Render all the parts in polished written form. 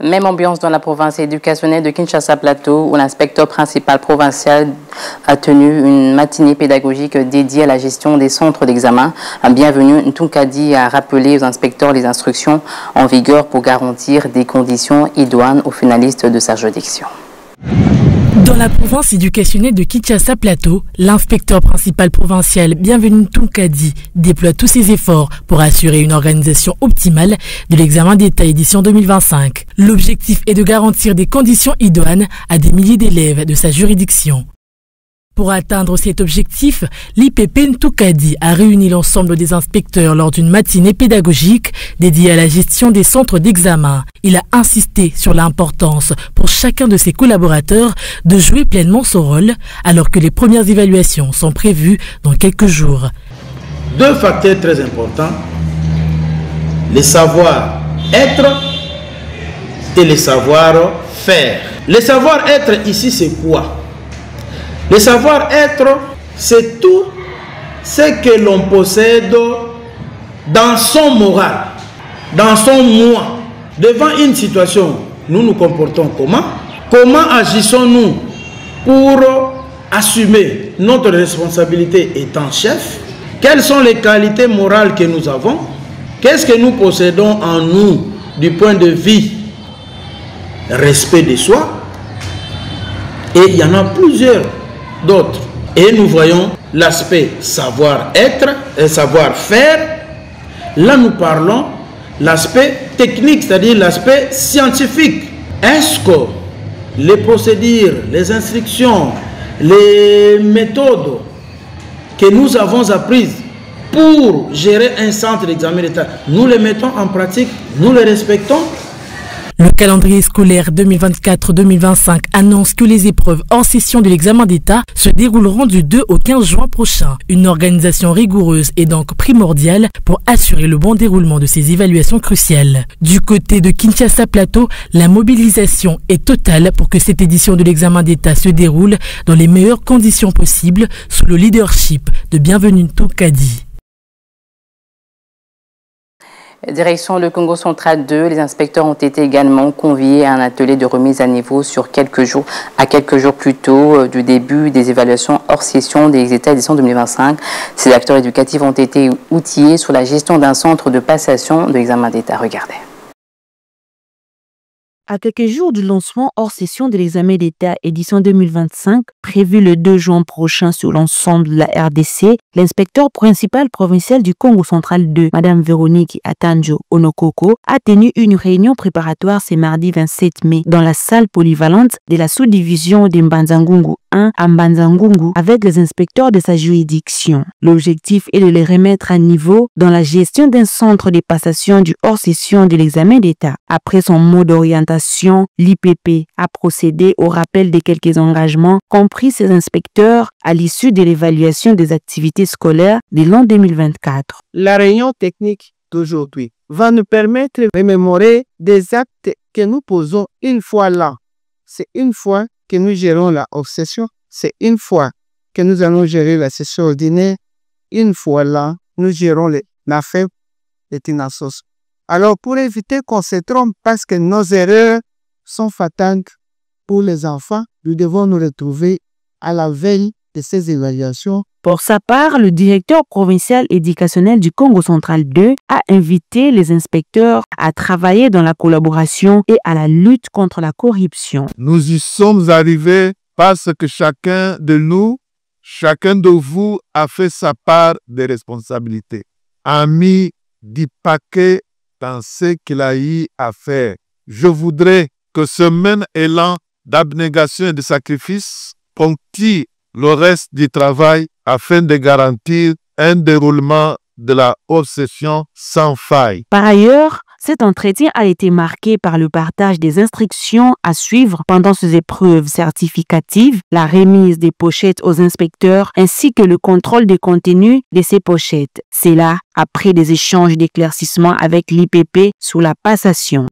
Même ambiance dans la province éducationnelle de Kinshasa-Plateau, où l'inspecteur principal provincial a tenu une matinée pédagogique dédiée à la gestion des centres d'examen. Bienvenue Ntunkadi a rappelé aux inspecteurs les instructions en vigueur pour garantir des conditions idoines aux finalistes de sa juridiction. Dans la province éducationnelle de Kinshasa-Plateau, l'inspecteur principal provincial Bienvenu Ntunkadi déploie tous ses efforts pour assurer une organisation optimale de l'examen d'État édition 2025. L'objectif est de garantir des conditions idoines à des milliers d'élèves de sa juridiction. Pour atteindre cet objectif, l'IPP Ntunkadi a réuni l'ensemble des inspecteurs lors d'une matinée pédagogique dédiée à la gestion des centres d'examen. Il a insisté sur l'importance pour chacun de ses collaborateurs de jouer pleinement son rôle alors que les premières évaluations sont prévues dans quelques jours. Deux facteurs très importants, le savoir-être et le savoir-faire. Le savoir-être ici, c'est quoi? Le savoir-être, c'est tout ce que l'on possède dans son moral, dans son moi. Devant une situation, nous nous comportons comment? Comment agissons-nous pour assumer notre responsabilité étant chef? Quelles sont les qualités morales que nous avons? Qu'est-ce que nous possédons en nous du point de vue respect de soi? Et il y en a plusieurs d'autres. Et nous voyons l'aspect savoir-être et savoir-faire. Là, nous parlons l'aspect technique, c'est-à-dire l'aspect scientifique. Est-ce que les procédures, les instructions, les méthodes que nous avons apprises pour gérer un centre d'examen d'État, nous les mettons en pratique, nous les respectons? Le calendrier scolaire 2024-2025 annonce que les épreuves hors session de l'examen d'État se dérouleront du 2 au 15 juin prochain. Une organisation rigoureuse est donc primordiale pour assurer le bon déroulement de ces évaluations cruciales. Du côté de Kinshasa-Plateau, la mobilisation est totale pour que cette édition de l'examen d'État se déroule dans les meilleures conditions possibles sous le leadership de Bienvenu Ntunkadi. Direction le Congo central 2, les inspecteurs ont été également conviés à un atelier de remise à niveau sur quelques jours plus tôt du début des évaluations hors session des États édition 2025. Ces acteurs éducatifs ont été outillés sur la gestion d'un centre de passation de l'examen d'État. Regardez. À quelques jours du lancement hors session de l'examen d'État édition 2025, prévu le 2 juin prochain sur l'ensemble de la RDC, l'inspecteur principal provincial du Congo central 2, Madame Véronique Atanjo Onokoko, a tenu une réunion préparatoire ce mardi 27 mai dans la salle polyvalente de la sous-division de Mbanza-Ngungu 1 à Mbanza-Ngungu avec les inspecteurs de sa juridiction. L'objectif est de les remettre à niveau dans la gestion d'un centre de passation du hors session de l'examen d'État. Après son mot d'orientation, l'IPP a procédé au rappel de quelques engagements compris ses inspecteurs à l'issue de l'évaluation des activités scolaires de l'an 2024. La réunion technique d'aujourd'hui va nous permettre de remémorer des actes que nous posons une fois là. C'est une fois que nous gérons la hors-session, c'est une fois que nous allons gérer la session ordinaire, une fois là, nous gérons la faible et Tinassos. Alors, pour éviter qu'on se trompe, parce que nos erreurs sont fatales pour les enfants, nous devons nous retrouver à la veille de ces évaluations. Pour sa part, le directeur provincial éducationnel du Congo central 2 a invité les inspecteurs à travailler dans la collaboration et à la lutte contre la corruption. Nous y sommes arrivés parce que chacun de nous, chacun de vous a fait sa part de responsabilité, a mis du paquet dans ce qu'il a eu à faire. Je voudrais que ce même élan d'abnégation et de sacrifice ponctue le reste du travail afin de garantir un déroulement de la haute session sans faille. Par ailleurs, cet entretien a été marqué par le partage des instructions à suivre pendant ces épreuves certificatives, la remise des pochettes aux inspecteurs ainsi que le contrôle des contenus de ces pochettes. C'est là, après des échanges d'éclaircissements avec l'IPP sur la passation.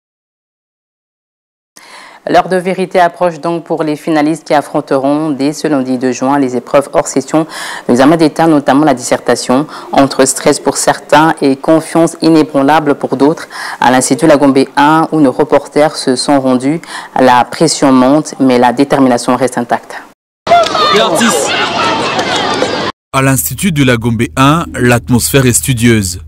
L'heure de vérité approche donc pour les finalistes qui affronteront dès ce lundi 2 juin les épreuves hors session de l'examen d'État, notamment la dissertation. Entre stress pour certains et confiance inébranlable pour d'autres, à l'Institut Lagombe 1 où nos reporters se sont rendus, la pression monte mais la détermination reste intacte. À l'Institut de Lagombe 1, l'atmosphère est studieuse.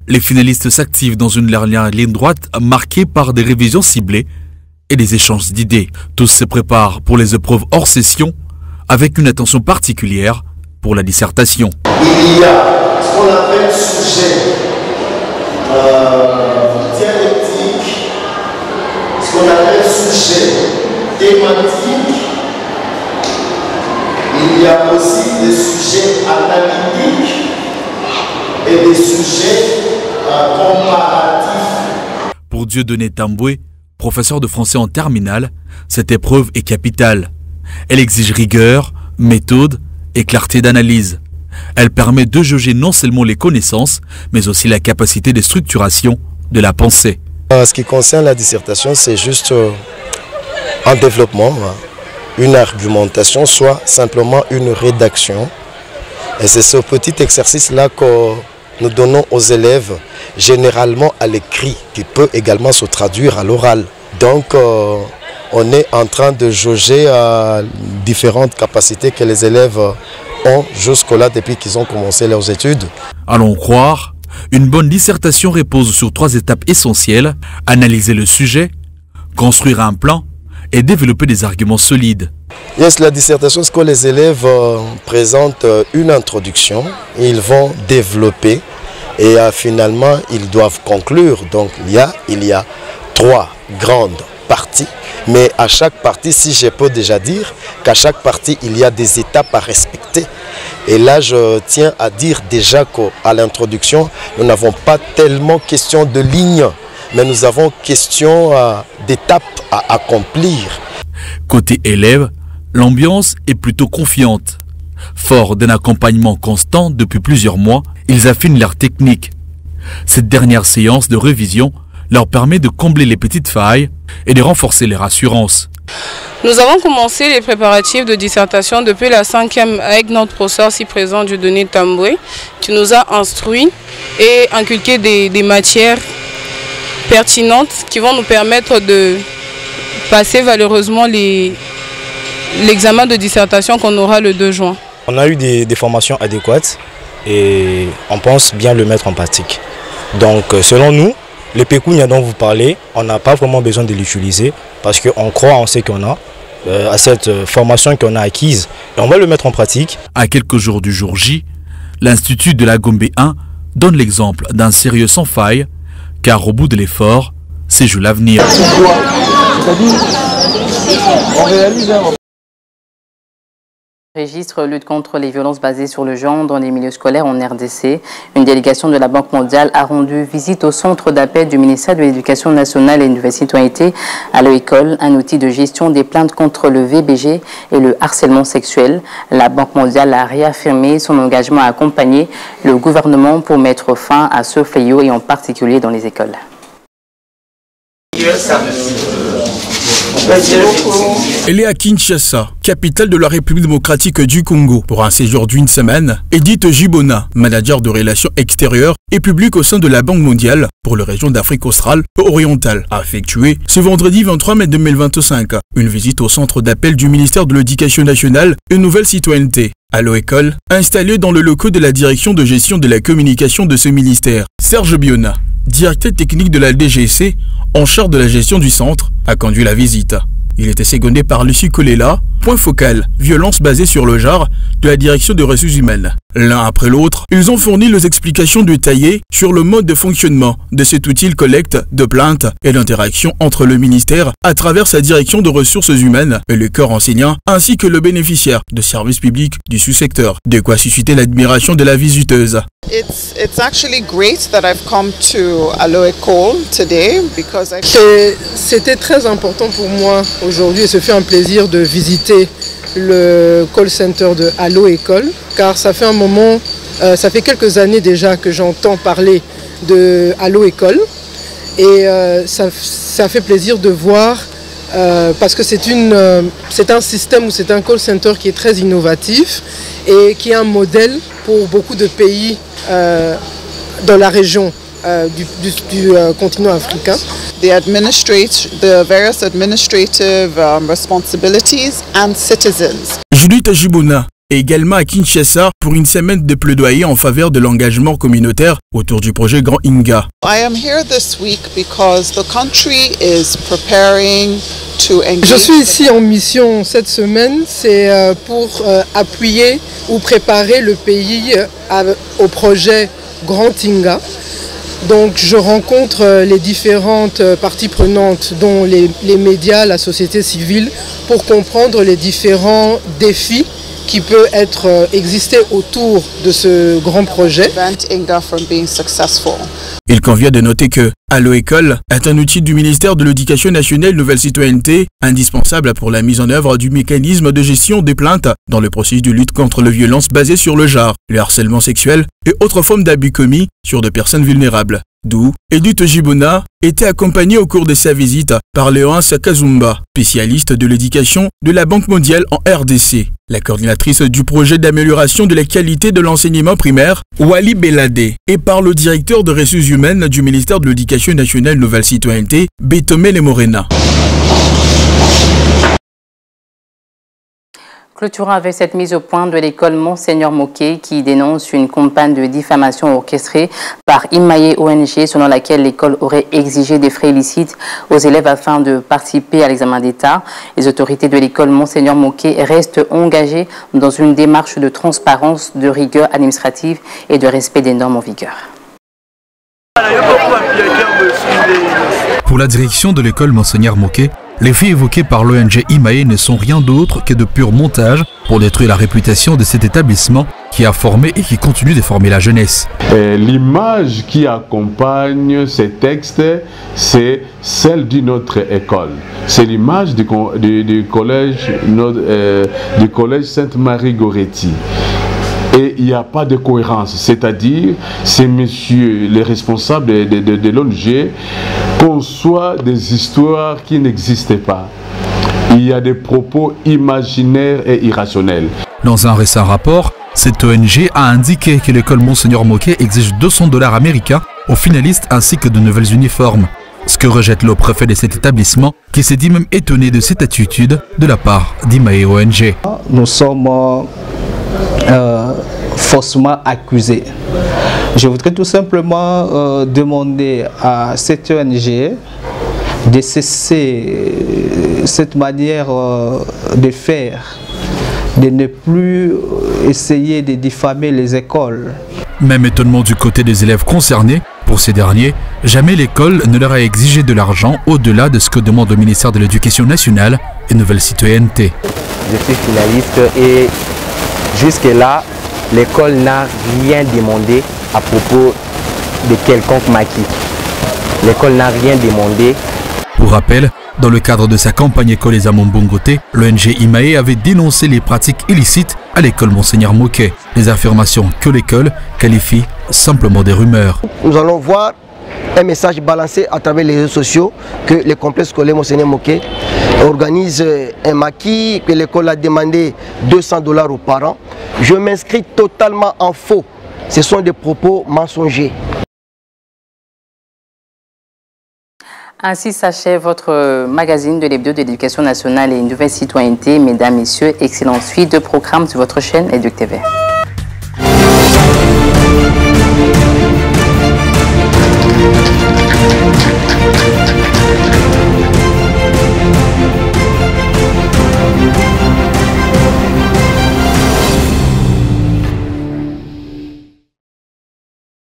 Les finalistes s'activent dans une dernière ligne droite marquée par des révisions ciblées et des échanges d'idées. Tous se préparent pour les épreuves hors session avec une attention particulière pour la dissertation. Il y a ce qu'on appelle sujet dialectique, ce qu'on appelle sujet thématique. Il y a aussi des sujets analytiques et des sujets comparatifs. Pour Dieudonné Tamboué, professeur de français en terminale, cette épreuve est capitale. Elle exige rigueur, méthode et clarté d'analyse. Elle permet de jauger non seulement les connaissances, mais aussi la capacité de structuration de la pensée. En ce qui concerne la dissertation, c'est juste un développement, une argumentation, soit simplement une rédaction. Et c'est ce petit exercice-là que nous donnons aux élèves, généralement à l'écrit, qui peut également se traduire à l'oral. Donc, on est en train de jauger différentes capacités que les élèves ont jusque-là depuis qu'ils ont commencé leurs études. Allons croire, une bonne dissertation repose sur 3 étapes essentielles: analyser le sujet, construire un plan et développer des arguments solides. Yes, la dissertation, c'est que les élèves présentent une introduction, ils vont développer et finalement ils doivent conclure. Donc il y a 3 grandes parties, mais à chaque partie, si je peux déjà dire qu'à chaque partie il y a des étapes à respecter. Et là je tiens à dire déjà qu'à l'introduction, nous n'avons pas tellement question de lignes, mais nous avons question d'étapes à accomplir. Côté élèves, l'ambiance est plutôt confiante. Forts d'un accompagnement constant depuis plusieurs mois, ils affinent leur technique. Cette dernière séance de révision leur permet de combler les petites failles et de renforcer leur assurance. Nous avons commencé les préparatifs de dissertation depuis la 5e avec notre professeur si présent Dieudonné Tamboué, qui nous a instruits et inculqué des matières pertinentes qui vont nous permettre de passer valeureusement l'examen de dissertation qu'on aura le 2 juin. On a eu des formations adéquates et on pense bien le mettre en pratique. Donc selon nous, le pécuniaire dont vous parlez, on n'a pas vraiment besoin de l'utiliser parce qu'on croit en ce qu'on a, à cette formation qu'on a acquise et on va le mettre en pratique. À quelques jours du jour J, l'Institut de Lagombe 1 donne l'exemple d'un sérieux sans faille car au bout de l'effort, c'est joue l'avenir. Registre lutte contre les violences basées sur le genre dans les milieux scolaires en RDC. Une délégation de la Banque mondiale a rendu visite au centre d'appel du ministère de l'Éducation nationale et de la citoyenneté à l'école, un outil de gestion des plaintes contre le VBG et le harcèlement sexuel. La Banque mondiale a réaffirmé son engagement à accompagner le gouvernement pour mettre fin à ce fléau et en particulier dans les écoles. Elle est à Kinshasa, capitale de la République démocratique du Congo, pour un séjour d'une semaine. Edith Gibona, manager de relations extérieures et publiques au sein de la Banque mondiale pour la région d'Afrique australe et orientale, a effectué ce vendredi 23 mai 2025 une visite au centre d'appel du ministère de l'Éducation nationale et Nouvelle Citoyenneté. Allo École, installé dans le locaux de la direction de gestion de la communication de ce ministère. Serge Biona, directeur technique de la DGC, en charge de la gestion du centre, a conduit la visite. Il était secondé par Lucie Kolela, point focal, violence basée sur le genre, de la direction des ressources humaines. L'un après l'autre, ils ont fourni les explications détaillées sur le mode de fonctionnement de cet outil de collecte de plaintes et d'interaction entre le ministère à travers sa direction de ressources humaines et le corps enseignant, ainsi que le bénéficiaire de services publics du sous-secteur. De quoi susciter l'admiration de la visiteuse. It's actually great that I've come to Allo École today because c'était très important pour moi aujourd'hui et ce fait un plaisir de visiter le call center de Allo École car ça fait un moment, ça fait quelques années déjà que j'entends parler de Allo École et ça fait plaisir de voir parce que c'est un système ou c'est un call center qui est très innovatif et qui est un modèle pour beaucoup de pays dans la région du continent africain. The various administrative responsibilities and citizens. Judith Jibona est également à Kinshasa pour une semaine de plaidoyer en faveur de l'engagement communautaire autour du projet Grand Inga. I am here this week because the country is preparing to engage. Je suis ici en mission cette semaine, c'est pour appuyer ou préparer le pays au projet Grand Inga. Donc je rencontre les différentes parties prenantes, dont les médias, la société civile, pour comprendre les différents défis qui peuvent exister autour de ce grand projet. Il convient de noter que Allo École est un outil du ministère de l'Éducation nationale et Nouvelle Citoyenneté, indispensable pour la mise en œuvre du mécanisme de gestion des plaintes dans le processus de lutte contre les violences basées sur le genre, le harcèlement sexuel et autres formes d'abus commis sur des personnes vulnérables. D'où Edith Jibona était accompagnée au cours de sa visite par Léonce Kazumba, spécialiste de l'éducation de la Banque mondiale en RDC. La coordinatrice du projet d'amélioration de la qualité de l'enseignement primaire, Wali Belade, et par le directeur de ressources humaines du ministère de l'Éducation nationale et Nouvelle Citoyenneté, Betomele Morena. Clôturons avec cette mise au point de l'école Monseigneur Moké qui dénonce une campagne de diffamation orchestrée par Imaye ONG selon laquelle l'école aurait exigé des frais illicites aux élèves afin de participer à l'examen d'État. Les autorités de l'école Monseigneur Moké restent engagées dans une démarche de transparence, de rigueur administrative et de respect des normes en vigueur. Pour la direction de l'école Monseigneur Moké, les faits évoqués par l'ONG Imaye ne sont rien d'autre que de purs montages pour détruire la réputation de cet établissement qui a formé et qui continue de former la jeunesse. L'image qui accompagne ces textes, c'est celle d'une autre école. C'est l'image du collège Sainte-Marie-Goretti. Et il n'y a pas de cohérence, c'est-à-dire ces messieurs, les responsables de l'ONG, conçoivent des histoires qui n'existaient pas. Il y a des propos imaginaires et irrationnels. Dans un récent rapport, cette ONG a indiqué que l'école Monseigneur Moké exige $200 américains aux finalistes ainsi que de nouvelles uniformes. Ce que rejette le préfet de cet établissement, qui s'est dit même étonné de cette attitude de la part d'Imaye ONG. Nous sommes faussement accusés. Je voudrais tout simplement demander à cette ONG de cesser cette manière de faire, de ne plus essayer de diffamer les écoles. Même étonnement du côté des élèves concernés. Pour ces derniers, jamais l'école ne leur a exigé de l'argent au-delà de ce que demande le ministère de l'Éducation nationale et Nouvelle Citoyenneté. Je suis finaliste et jusque-là, l'école n'a rien demandé à propos de quelconque maquis. L'école n'a rien demandé. Pour rappel, dans le cadre de sa campagne École et Bongoté, l'ONG Imaye avait dénoncé les pratiques illicites à l'école Monseigneur Moké. Les affirmations que l'école qualifie simplement des rumeurs. Nous allons voir un message balancé à travers les réseaux sociaux que le complexe scolaire Monseigneur Moké organise un maquis, que l'école a demandé $200 aux parents. Je m'inscris totalement en faux. Ce sont des propos mensongers. Ainsi s'achève votre magazine de l'hebdo de l'éducation nationale et une nouvelle citoyenneté. Mesdames, Messieurs, excellente suite de programmes sur votre chaîne EducTV.